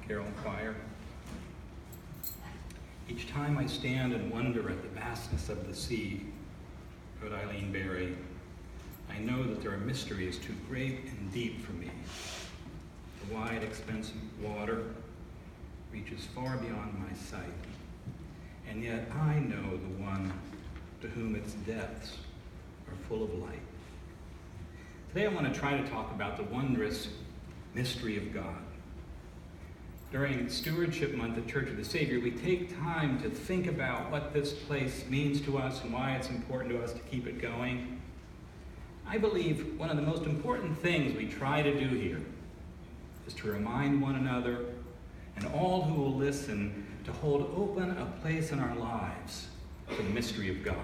Carol Choir. Each time I stand and wonder at the vastness of the sea, wrote Eileen Berry, I know that there are mysteries too great and deep for me. The wide expanse of water reaches far beyond my sight, and yet I know the one to whom its depths are full of light. Today I want to try to talk about the wondrous mystery of God. During Stewardship Month at Church of the Savior, we take time to think about what this place means to us and why it's important to us to keep it going. I believe one of the most important things we try to do here is to remind one another and all who will listen to hold open a place in our lives for the mystery of God.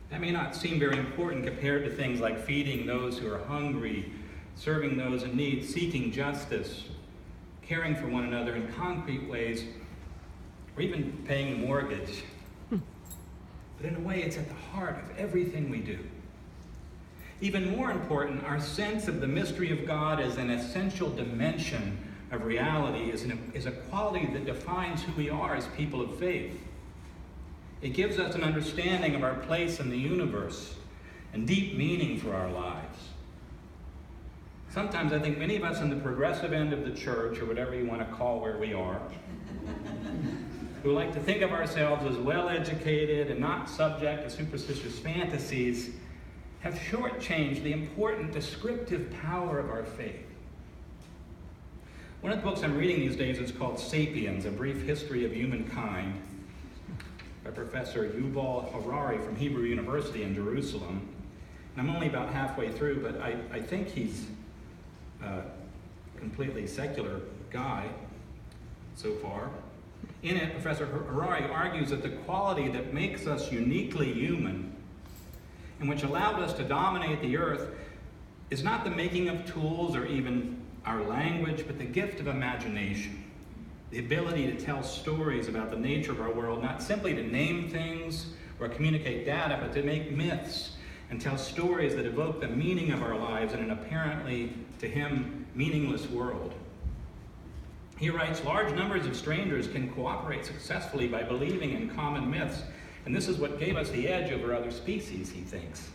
That may not seem very important compared to things like feeding those who are hungry, serving those in need, seeking justice, caring for one another in concrete ways, or even paying the mortgage. But in a way, it's at the heart of everything we do. Even more important, our sense of the mystery of God as an essential dimension of reality is a quality that defines who we are as people of faith. It gives us an understanding of our place in the universe and deep meaning for our lives. Sometimes I think many of us in the progressive end of the church, or whatever you want to call where we are, who like to think of ourselves as well-educated and not subject to superstitious fantasies, have shortchanged the important descriptive power of our faith. One of the books I'm reading these days is called Sapiens, A Brief History of Humankind, by Professor Yuval Harari from Hebrew University in Jerusalem. And I'm only about halfway through, but I think he's a completely secular guy so far. In it, Professor Harari argues that the quality that makes us uniquely human and which allowed us to dominate the earth is not the making of tools or even our language, but the gift of imagination. The ability to tell stories about the nature of our world, not simply to name things or communicate data, but to make myths and tell stories that evoke the meaning of our lives in an apparently, to him, meaningless world. He writes, large numbers of strangers can cooperate successfully by believing in common myths, and this is what gave us the edge over other species, he thinks.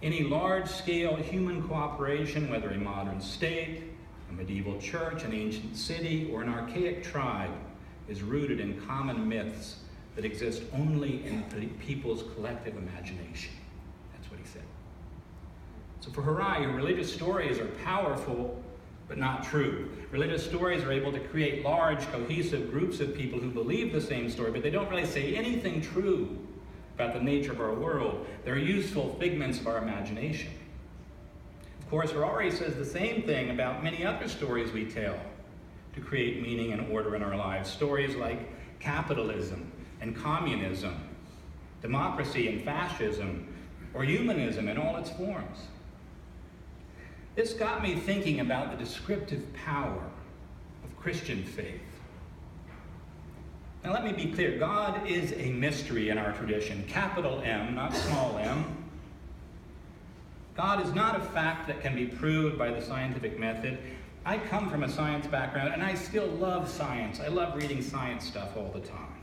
Any large-scale human cooperation, whether a modern state, a medieval church, an ancient city, or an archaic tribe, is rooted in common myths that exist only in people's collective imagination. That's what he said. So for Harari, religious stories are powerful, but not true. Religious stories are able to create large, cohesive groups of people who believe the same story, but they don't really say anything true about the nature of our world. They're useful figments of our imagination. Of course, Harari says the same thing about many other stories we tell to create meaning and order in our lives. Stories like capitalism and communism, democracy and fascism, or humanism in all its forms. This got me thinking about the descriptive power of Christian faith. Now let me be clear, God is a mystery in our tradition, capital M, not small m. God is not a fact that can be proved by the scientific method. I come from a science background, and I still love science. I love reading science stuff all the time.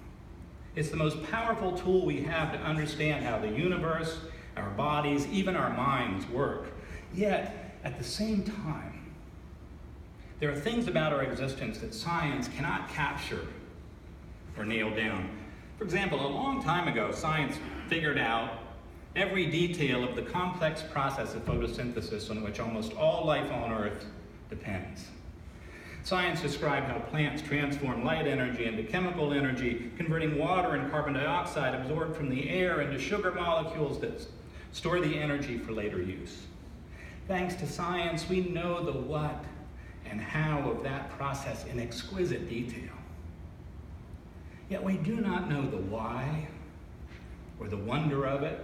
It's the most powerful tool we have to understand how the universe, our bodies, even our minds work. Yet, at the same time, there are things about our existence that science cannot capture or nail down. For example, a long time ago, science figured out every detail of the complex process of photosynthesis on which almost all life on Earth depends. Science described how plants transform light energy into chemical energy, converting water and carbon dioxide absorbed from the air into sugar molecules that store the energy for later use. Thanks to science, we know the what and how of that process in exquisite detail. Yet we do not know the why or the wonder of it.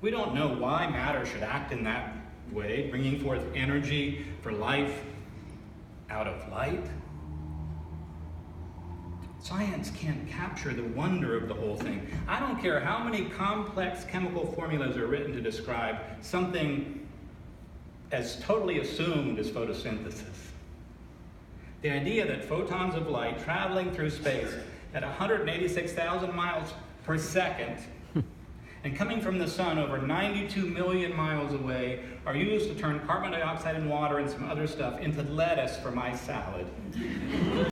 We don't know why matter should act in that way, bringing forth energy for life out of light. Science can't capture the wonder of the whole thing. I don't care how many complex chemical formulas are written to describe something as totally assumed as photosynthesis. The idea that photons of light traveling through space at 186,000 miles per second and coming from the sun over 92 million miles away are used to turn carbon dioxide and water and some other stuff into lettuce for my salad.